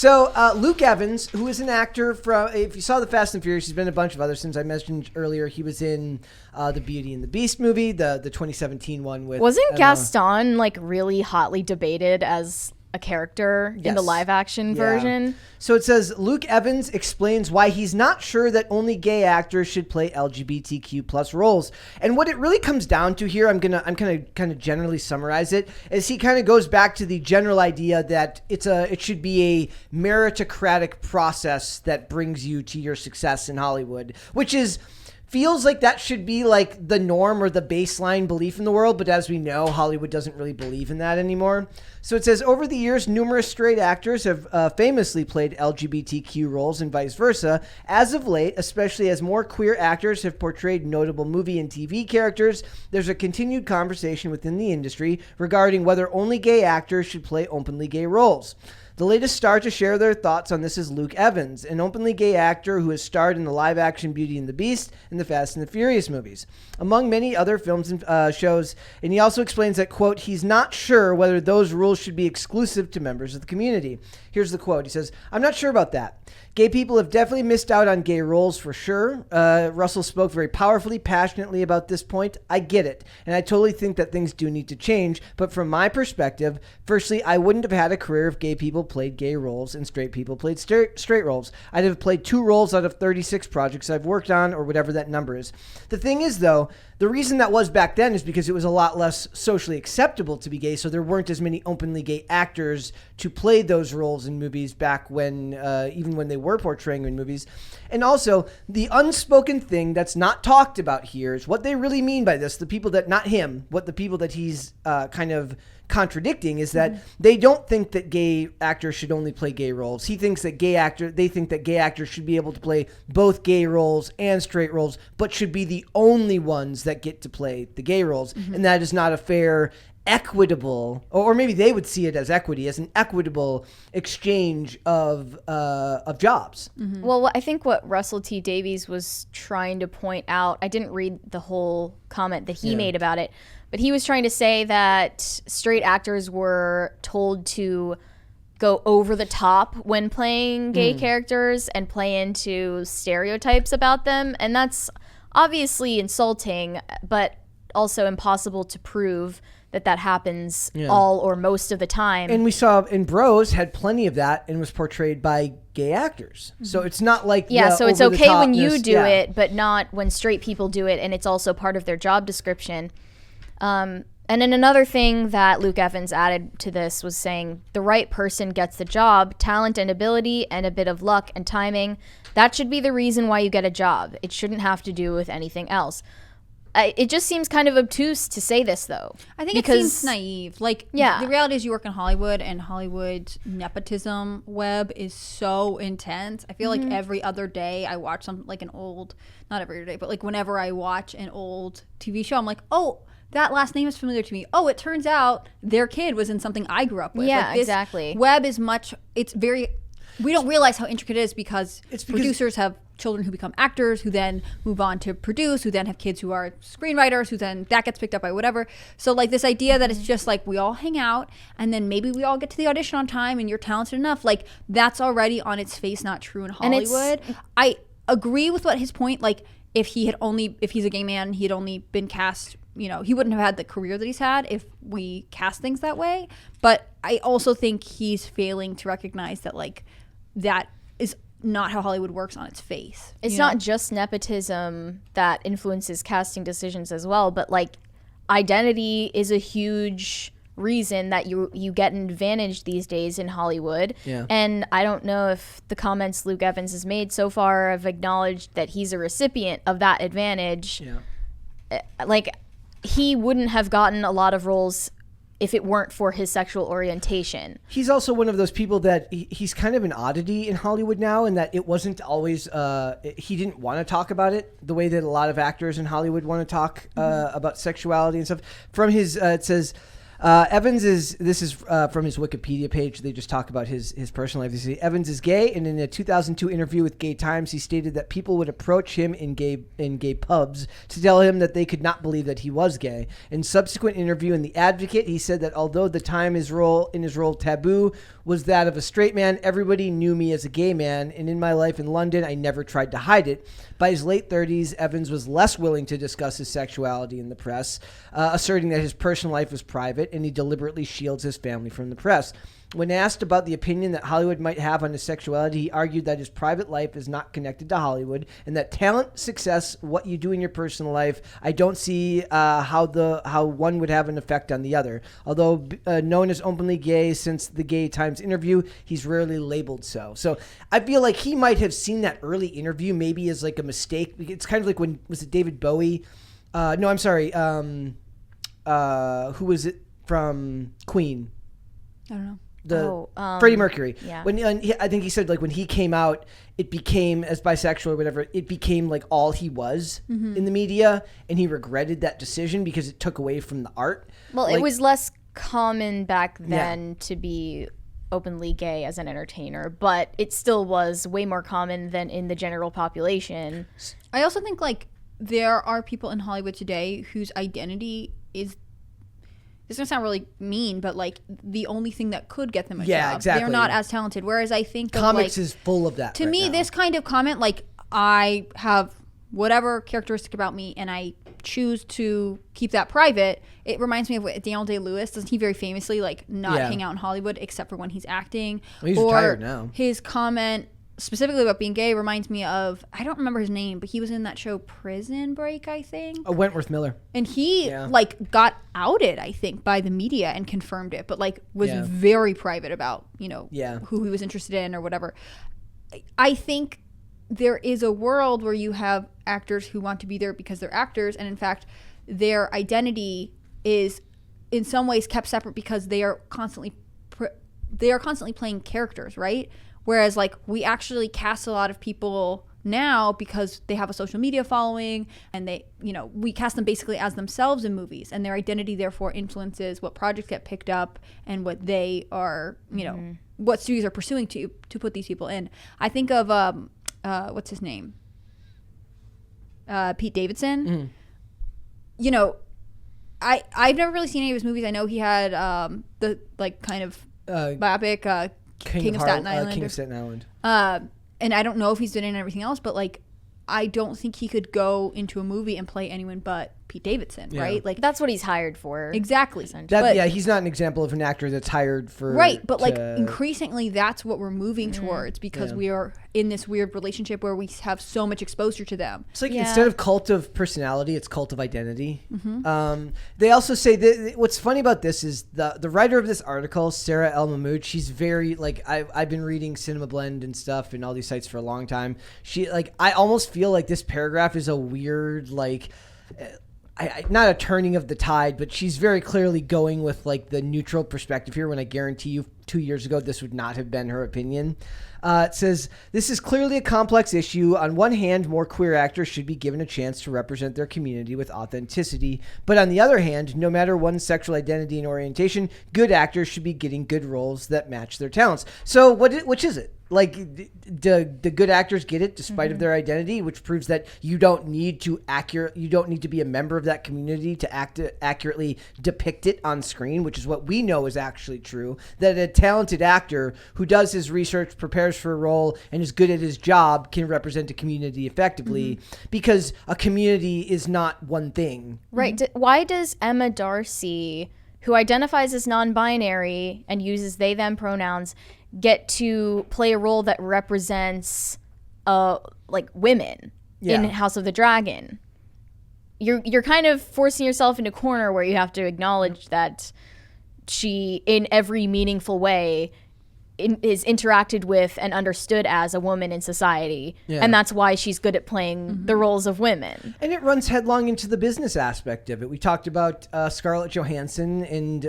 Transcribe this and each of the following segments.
So Luke Evans, who is an actor from, if you saw the Fast and Furious, he's been in a bunch of other things. I mentioned earlier, he was in the Beauty and the Beast movie, the 2017 one with. Wasn't Gaston like really hotly debated as a character in the live action version? So it says Luke Evans explains why he's not sure that only gay actors should play LGBTQ plus roles. And what it really comes down to here, I'm gonna kind of generally summarize it, is he kind of goes back to the general idea that it should be a meritocratic process that brings you to your success in Hollywood, which feels like that should be like the norm or the baseline belief in the world. But as we know, Hollywood doesn't really believe in that anymore. So it says, over the years, numerous straight actors have famously played LGBTQ roles and vice versa. As of late, especially as more queer actors have portrayed notable movie and TV characters, there's a continued conversation within the industry regarding whether only gay actors should play openly gay roles. The latest star to share their thoughts on this is Luke Evans, an openly gay actor who has starred in the live-action Beauty and the Beast and the Fast and the Furious movies, among many other films and shows. And he also explains that, quote, he's not sure whether those rules should be exclusive to members of the community. Here's the quote. He says, I'm not sure about that. Gay people have definitely missed out on gay roles for sure. Russell spoke very powerfully, passionately about this point. I get it. And I totally think that things do need to change. But from my perspective, firstly, I wouldn't have had a career if gay people played gay roles and straight people played straight roles. I'd have played 2 roles out of 36 projects I've worked on, or whatever that number is. The thing is, though, the reason that was back then is because it was a lot less socially acceptable to be gay, so there weren't as many openly gay actors to play those roles in movies back when, even when they were portraying in movies. And also, the unspoken thing that's not talked about here is what they really mean by this. The people that, not him, what the people that he's kind of contradicting is that they don't think that gay actors should only play gay roles. He thinks that they think that gay actors should be able to play both gay roles and straight roles, but should be the only ones that get to play the gay roles. And that is not a fair, equitable, or maybe they would see it as equity, as an equitable exchange of jobs. Well, I think what Russell T. Davies was trying to point out, I didn't read the whole comment that he made about it, but he was trying to say that straight actors were told to go over the top when playing gay characters and play into stereotypes about them. And that's obviously insulting, but also impossible to prove that happens all or most of the time. And we saw in Bros had plenty of that and was portrayed by gay actors. So it's not like so it's okay when you do it, but not when straight people do it, and it's also part of their job description. And then another thing that Luke Evans added to this was saying the right person gets the job, talent and ability and a bit of luck and timing. That should be the reason why you get a job. It shouldn't have to do with anything else. It just seems kind of obtuse to say this, though. I think it seems naive. Like, the reality is you work in Hollywood, and Hollywood's nepotism web is so intense. I feel like every other day I watch something like an old, not every other day, but like whenever I watch an old TV show, I'm like, oh, that last name is familiar to me. Oh, it turns out their kid was in something I grew up with. Yeah, like, this exactly. Web is we don't realize how intricate it is because producers have children who become actors, who then move on to produce, who then have kids who are screenwriters, who then that gets picked up by whatever. So like this idea that it's just like we all hang out and then maybe we all get to the audition on time and you're talented enough, like that's already on its face not true in Hollywood. I agree with what his point, like if he's a gay man, he had only been cast, he wouldn't have had the career that he's had if we cast things that way. But I also think he's failing to recognize that like that is not how Hollywood works on its face. It's not just nepotism that influences casting decisions as well, but like identity is a huge reason that you get an advantage these days in Hollywood. Yeah. And I don't know if the comments Luke Evans has made so far have acknowledged that he's a recipient of that advantage. Yeah. Like he wouldn't have gotten a lot of roles if it weren't for his sexual orientation. He's also one of those people that he's kind of an oddity in Hollywood now, and that it wasn't always, he didn't want to talk about it the way that a lot of actors in Hollywood want to talk about sexuality and stuff. From his, it says, Evans is from his Wikipedia page. They just talk about his personal life. They say Evans is gay, and in a 2002 interview with Gay Times, he stated that people would approach him in gay pubs to tell him that they could not believe that he was gay. In subsequent interview in The Advocate, he said that although the time his role taboo was that of a straight man, everybody knew me as a gay man, and in my life in London, I never tried to hide it. By his late 30s, Evans was less willing to discuss his sexuality in the press, asserting that his personal life was private, and he deliberately shields his family from the press. When asked about the opinion that Hollywood might have on his sexuality, he argued that his private life is not connected to Hollywood, and that talent, success, what you do in your personal life, I don't see how one would have an effect on the other. Although known as openly gay since the Gay Times interview, he's rarely labeled so. So I feel like he might have seen that early interview maybe as like a mistake. It's kind of like when, was it David Bowie? No, I'm sorry. Who was it from Queen? I don't know. Freddie Mercury. Yeah. I think he said like when he came out, it became as bisexual or whatever. It became like all he was in the media, and he regretted that decision because it took away from the art. Well, it was less common back then to be openly gay as an entertainer, but it still was way more common than in the general population. I also think like there are people in Hollywood today whose identity is, this is going to sound really mean, but like the only thing that could get them a job. Exactly. They're not as talented. Whereas I think comics is full of that. To me, this kind of comment, like I have whatever characteristic about me and I choose to keep that private, it reminds me of what Daniel Day-Lewis, doesn't he very famously like not hang out in Hollywood except for when he's acting? Well, he's retired now. His comment specifically about being gay reminds me of, I don't remember his name, but he was in that show Prison Break, I think. Wentworth Miller. And he like got outed, I think, by the media and confirmed it, but like was very private about, who he was interested in or whatever. I think there is a world where you have actors who want to be there because they're actors, and in fact, their identity is in some ways kept separate because they are constantly playing characters, right? Whereas like we actually cast a lot of people now because they have a social media following, and they, we cast them basically as themselves in movies, and their identity therefore influences what projects get picked up and what they are, what studios are pursuing to put these people in. I think of what's his name? Pete Davidson. I've never really seen any of his movies. I know he had the like kind of biopic King of Staten Island. King of Staten Island. And I don't know if he's done it in everything else, but like I don't think he could go into a movie and play anyone but Pete Davidson, right? Like that's what he's hired for. Exactly. He's not an example of an actor that's hired for but like increasingly that's what we're moving towards because we are in this weird relationship where we have so much exposure to them. It's like instead of cult of personality, it's cult of identity. They also say that what's funny about this is the writer of this article, Sarah El Mahmoud, she's very like I've been reading Cinema Blend and stuff and all these sites for a long time. She like I almost feel like this paragraph is a weird like not a turning of the tide, but she's very clearly going with like the neutral perspective here when I guarantee you 2 years ago this would not have been her opinion. It says, this is clearly a complex issue. On one hand, more queer actors should be given a chance to represent their community with authenticity. But on the other hand, no matter one's sexual identity and orientation, good actors should be getting good roles that match their talents. So which is it? Like, the good actors get it despite of their identity, which proves that you don't need to be a member of that community to accurately depict it on screen, which is what we know is actually true. That a talented actor who does his research, prepares for a role, and is good at his job can represent a community effectively because a community is not one thing. Right. Why does Emma Darcy, who identifies as non-binary and uses they them pronouns, get to play a role that represents like women in House of the Dragon? You're kind of forcing yourself into a corner where you have to acknowledge that she, in every meaningful way, is interacted with and understood as a woman in society, and that's why she's good at playing the roles of women. And it runs headlong into the business aspect of it. We talked about Scarlett Johansson, and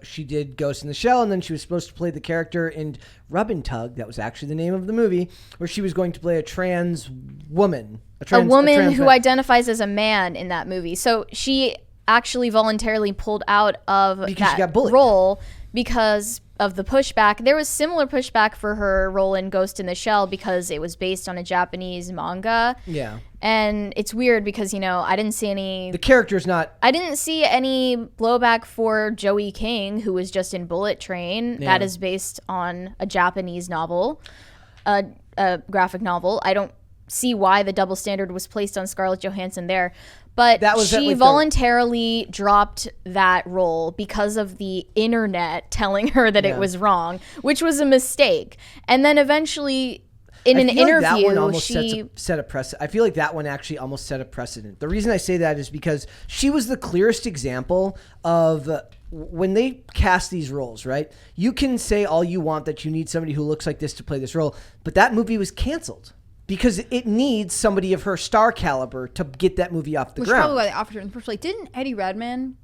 she did Ghost in the Shell, and then she was supposed to play the character in Rub and Tug, that was actually the name of the movie, where she was going to play a trans woman. A woman who identifies as a man in that movie. So she actually voluntarily pulled out of Because she got that bullied. role because of the pushback. There was similar pushback for her role in Ghost in the Shell because it was based on a Japanese manga. Yeah. And it's weird because, I didn't see The character's not. I didn't see any blowback for Joey King, who was just in Bullet Train. Yeah. That is based on a Japanese novel, a graphic novel. I don't see why the double standard was placed on Scarlett Johansson there. But she voluntarily dropped that role because of the internet telling her that it was wrong, which was a mistake. And then eventually, in an interview, that one almost set a precedent. I feel like that one actually almost set a precedent. The reason I say that is because she was the clearest example of when they cast these roles, right? You can say all you want that you need somebody who looks like this to play this role, but that movie was canceled. Because it needs somebody of her star caliber to get that movie off the ground. Which is probably why they offered her in the first place. Didn't Eddie Redmayne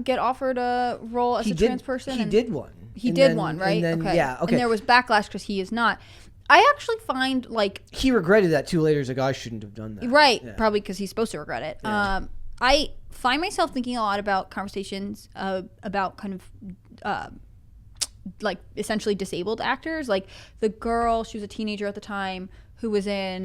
get offered a role as a trans person? He did one. He did one, right? Okay. Yeah, okay. And there was backlash because he is not. I actually find, like... He regretted that too later. He's like, I shouldn't have done that. Right. Yeah. Probably because he's supposed to regret it. Yeah. I find myself thinking a lot about conversations about kind of... like essentially disabled actors. Like the girl, she was a teenager at the time, who was in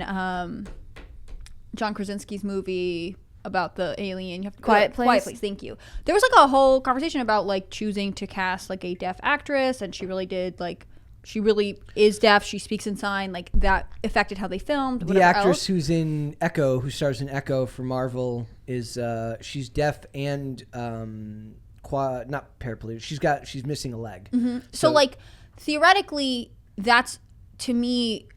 John Krasinski's movie about the alien. You have to Quiet Place. Quiet Place. Thank you. There was like a whole conversation about like choosing to cast like a deaf actress, and she really did like. She really is deaf. She speaks in sign. Like that affected how they filmed. The actress who's in Echo, who stars in Echo for Marvel, is she's deaf and not paraplegic. She's missing a leg. Mm-hmm. So like theoretically, that's to me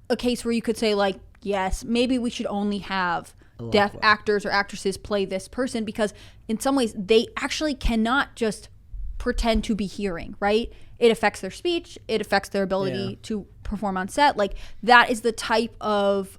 a case where you could say like, yes, maybe we should only have deaf actors or actresses play this person, because in some ways they actually cannot just pretend to be hearing, right? It affects their speech. It affects their ability to perform on set. Like that is the type of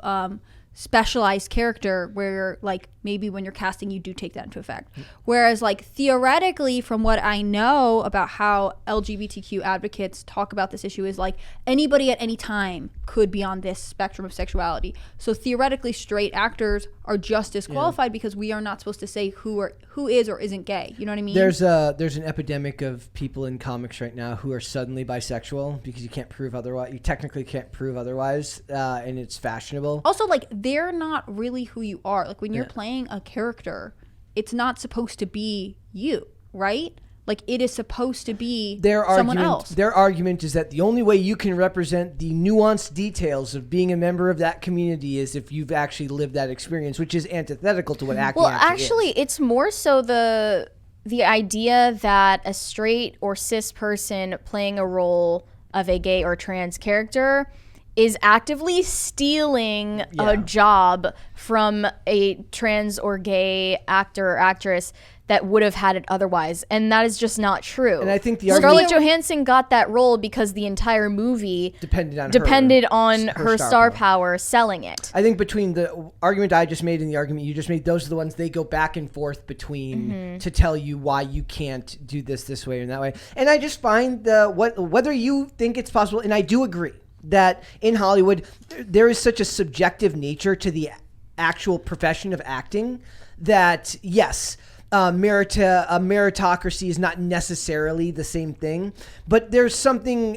specialized character where like maybe when you're casting you do take that into effect. Whereas like theoretically, from what I know about how LGBTQ advocates talk about this issue, is like anybody at any time could be on this spectrum of sexuality. So theoretically straight actors are just as qualified because we are not supposed to say who is or isn't gay. You know what I mean? There's an epidemic of people in comics right now who are suddenly bisexual because you can't prove otherwise. You technically can't prove otherwise, and it's fashionable. Also, like they're not really who you are. Like when you're playing a character, it's not supposed to be you, right? Like it is supposed to be someone else. Their argument is that the only way you can represent the nuanced details of being a member of that community is if you've actually lived that experience, which is antithetical to what acting actually is. It's more so the idea that a straight or cis person playing a role of a gay or trans character is actively stealing a job from a trans or gay actor or actress that would have had it otherwise, and that is just not true. And I think Scarlett Johansson got that role because the entire movie depended on her star power selling it. I think between the argument I just made and the argument you just made, those are the ones they go back and forth between to tell you why you can't do this way and that way. And I just find whether you think it's possible, and I do agree that in Hollywood there is such a subjective nature to the actual profession of acting that yes, meritocracy is not necessarily the same thing, but there's something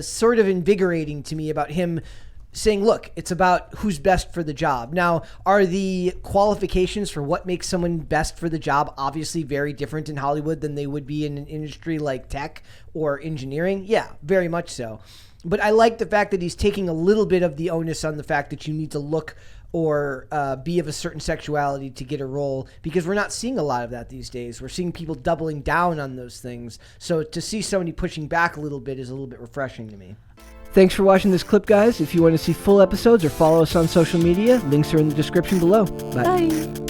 sort of invigorating to me about him saying, look, it's about who's best for the job. Now, are the qualifications for what makes someone best for the job obviously very different in Hollywood than they would be in an industry like tech or engineering? Yeah, very much so. But I like the fact that he's taking a little bit of the onus on the fact that you need to look or be of a certain sexuality to get a role, because we're not seeing a lot of that these days. We're seeing people doubling down on those things. So to see somebody pushing back a little bit is a little bit refreshing to me. Thanks for watching this clip, guys. If you want to see full episodes or follow us on social media, links are in the description below. Bye.